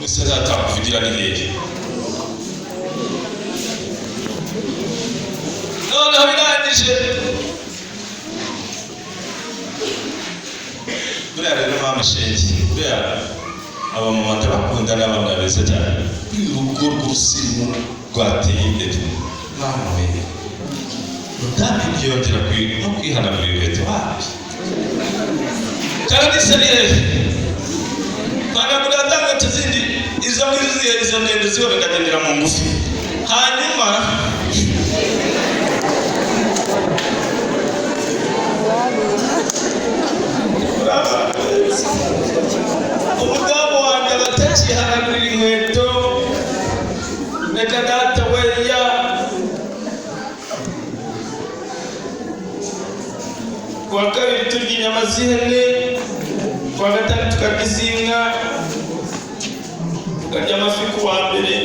urisazata kuvugira n'igeke none habirangije buriya rero mama shenge buriya abamama ndabakunda n'abana beza cyane urugo rw'urusimu rwateye imbere mama we utabyongera no kwihanagura ibiheto wapi kandi seriye banagura ndanga tuzindi izo ndende zihora ngagendera mu ngufi hanyuma umugabo wanjye batakihanagurira inkweto reka data weya kuwa kabiri turya inyama z'ihene kuwa gatanu tukarya iz'inka tukarya amafi kuwa mbere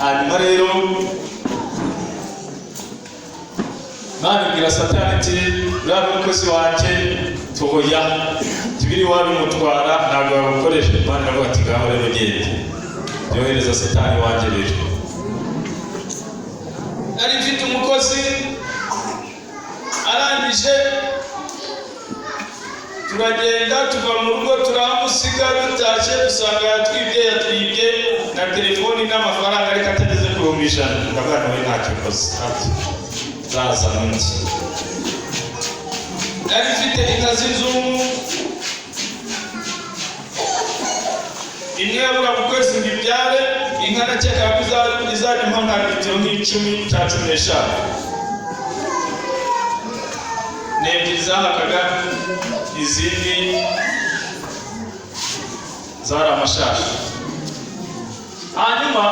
hanyuma rero nabibwira Satani ati uriya n'umukozi wanjye tuhoya tubiri wabimutwara ntabwo yagukoresha Imana iravuga ati ngaho rero genda yohereza Satani wanjye rero nari mfite umukozi arangije turagenda tuva mu rugo turamusiga dutashye dusanga yatwibye na telefoni n'amafaranga ariko atageze ku 100 ndavuga nawe ntacyo koze zaza n'undi nari mfite inka z'inzungu imwe yavuga mu kwezi ngo ibyare inka nakeka ko izajya impa nka litiro nk'icumi cya 15 n'ebyiri zahakaga izindi zari amashashi hanyuma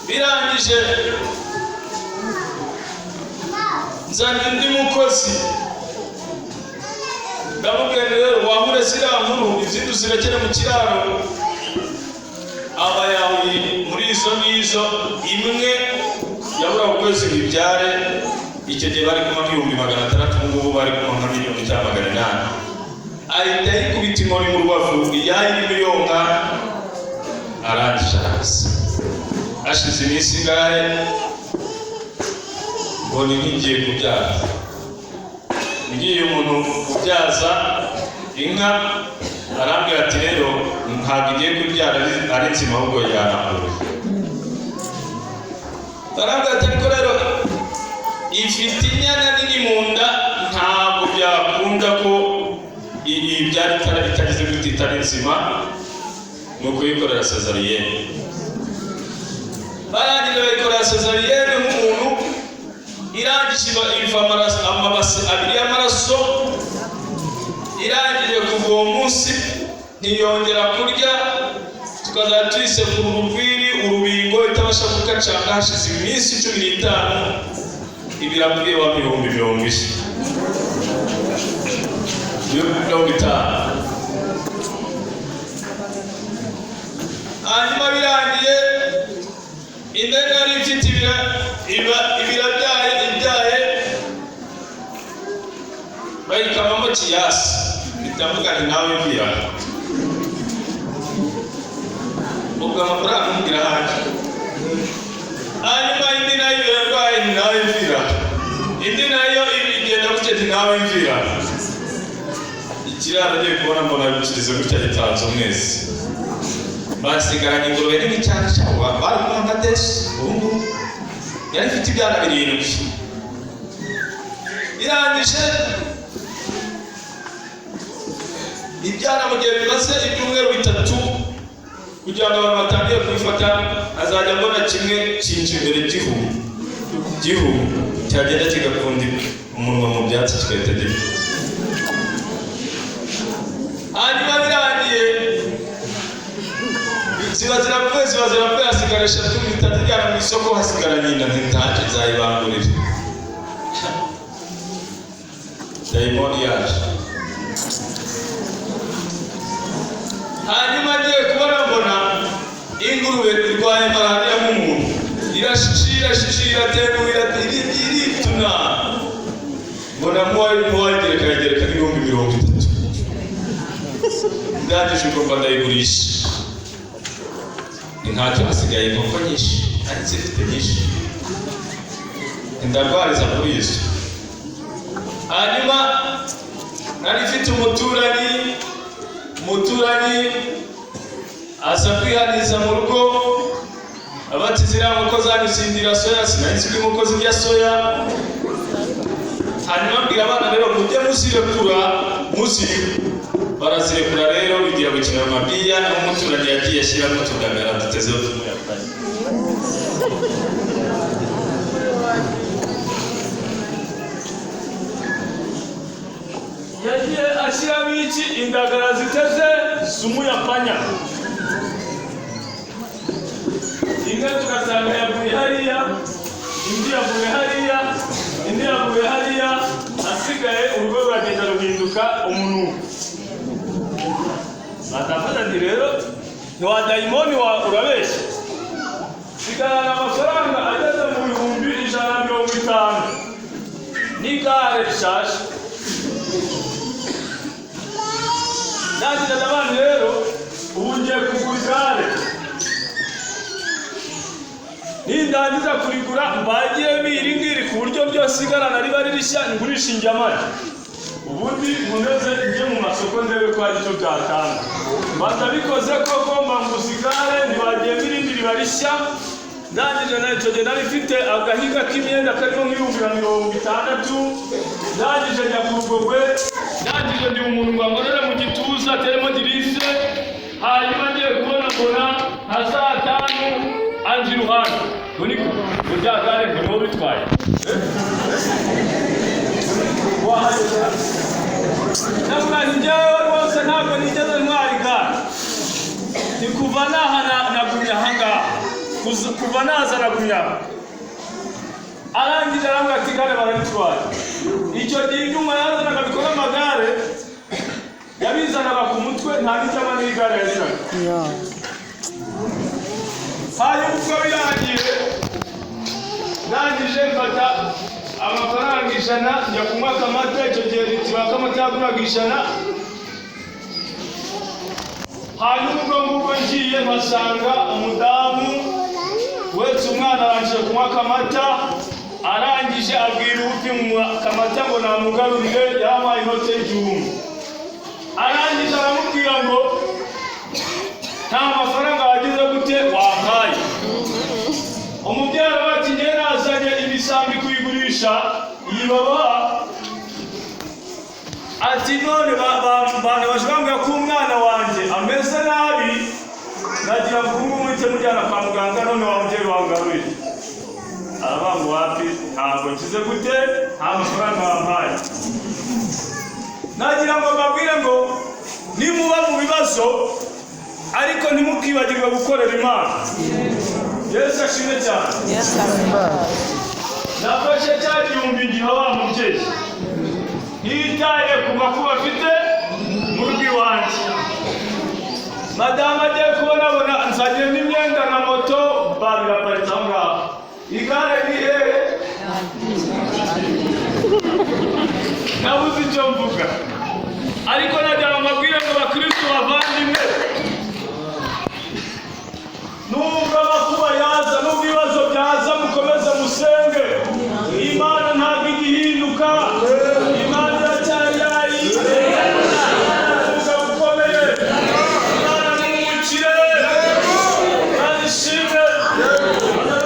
birangije nzanye undi mukozi ndamubwira rero wahure ziriya nkuru izindi uzirekere mu kiraro aba yawe muri izo n'izo imwe yabura ukwezi ngo ibyare icyo gihe bari kuma 600,000 ngubu bari kuma 1,800,000 ahita yikubita inkoni mu rubavu iyayiri miliyonka arangije araza ashize iminsi ngahe mbona ngiye kubyaza ngiye umuntu kubyaza inka arambwira ati rero ntabwo igiye kubyara ari nzima ahubwo yanakura arambwira ati ariko rero ifite inyana nini mu nda ntabwo byakunda ko ibyari itageze gute itari nzima ni ukuyikorera sezariyene barangije bayikorera sezariyene nk'umuntu irangije iva amabase abiri y'amaraso irangije kuva uwo munsi ntiyongera kurya tukazajya tuyisekura urubingo itabasha gukacanga hashize iminsi 15 ibiravuye wa 50,000 hanyuma birangiye indege yari ifite ibirabyaye bayikamamo kiyasi bitavuga nti nawe mvira ubwo amafaranga umubwira haje hanyuma indi nayo yarwaye ni nawe mvira indi nayo igenda gutya nti nawe mvira ikiraro agiye kubona mbona bikirize gutya gitanze umwezi basigaranye ingurube nini cyane cyangwa bari kumwe nka desi ubu yari ifite ibyana 7 irangije ibyana mu gihe bimaze ibyumweru 3 kugira ngo abantu batangiye kubifata azajya mbona kimwe cyinshi imbere gihu cyagenda kigakunda umunwa mu byatsi kigahita gipfa hanyuma birangiye ziba zirapfuye hasigara 3 bitazijyana mu isoko hasigara nyina ntitaje zayibangurira dayimoni yaje hanyuma agiye kubona mbona ingurube irwaye malariya nk'umuntu irashishira teguira irituna mbona mwagereka 30 ndangije ugomba ndayigurisha. Ntacyo hasigaye inkoko nyinshi kandi zifite nyinshi, ndarwariza muri izo. Hanyuma nari mfite umuturanyi aza kwihaniza mu rugo, abati ziriya nkoko zanyusindira soya, sinari nzi ko inkoko zirya soya. Hanyuma mbwira abana rero mujye muzirekura, barazirekura rero bigira gukina amabiya, naho umuturanyi yagiye ashyiramo utudagara dutezeho tumuyapanye. Yagiye ashyiramo iki? Indagara ziteze z'umuyapanya. Imwe tugasanga yavuye hariya, indi yavuye hariya, indi yavuye hariya, asigaye urugo ruragenda ruhinduka umunuko. Batafata ndi rero ntiwa dayimoni urabeshya, sigarana amafaranga ageze mu 150 n'igare rishashe. Nagira n'abandi rero ubu ngiye kugura igare, nindangiza kurigura mbagiremo iri ngiri ku buryo byose igarana riba ririshya, ngurisha injyamari. Ubundi nkomeze njye mu masoko ndebe ko hari icyo byatanga. Batabikoze koko mbanguza igare, ntibagiye irindi riba rishya. Ndangije na icyo gihe nari mfite agahiga k'imyenda karimo nk'ibihumbi 60. Ndangije njya ku Rugogwe, ndangije ndi umuntu ngo amorere mu gituza ateremo dirise. Hanyuma ngiye kubona nka saa 5 anje iruhande, niko urya gare ndimo bitwaye. Navuga njyewe rwose ntabwo nigeze ntwara igare, ni kuva naha nagumya ahangaha, kuva naza nagumya. Arangije arambwira ati igare bararitwaye. Icyo gihe inyuma yazanaga bikora amagare, yabizanaga ku mutwe, nta n'icyama n'igare yazinaga. Hanyuma ubwo birangiye, ndangije mfata amafaranga 100 njya kunywa akamata. Icyo gihe litiro y'akamata yaguraga 100. Hanyuma ubwo ngubwo ngiye mpasanga umudamu wetse umwana arangije kunywa akamata, arangije abwira upimuha akamata ngo namugarurire, yampaye inote y'igihumbi. Arangije aramubwira ngo nta mafaranga wagize gute wampaye. Umubyeyi aravuga ati njye nazanye imisambi kuyigurisha iyi babaha. Ati none bana bashobora ko umwana wanjye ameze nabi, nagira ngo umuhite mujyana kwa muganga, none wa mubyeyi wangarurire. Aravuga ngo wapi, ntabwo nkize gute, nta mafaranga wampaye. Nagira ngo mbabwire ngo nimuba mu bibazo ariko ntimukibagirwe gukorera Imana. Yesu ashimwe cyane. Nafashe cya gihumbi ngiha wa mubyeyi, ntitaye ku makuba afite mu rugo iwanjye. Madamu agiye kubona nzanye n'imyenda na moto, biraparitse aho ngaho. Igare ni hehe? Nabuze icyo mvuga, ariko nagira ngo mbabwire ngo bakristo bavandimwe, nubwo amakuba yaza, nubwo ibibazo byaza, mukomeze musenge,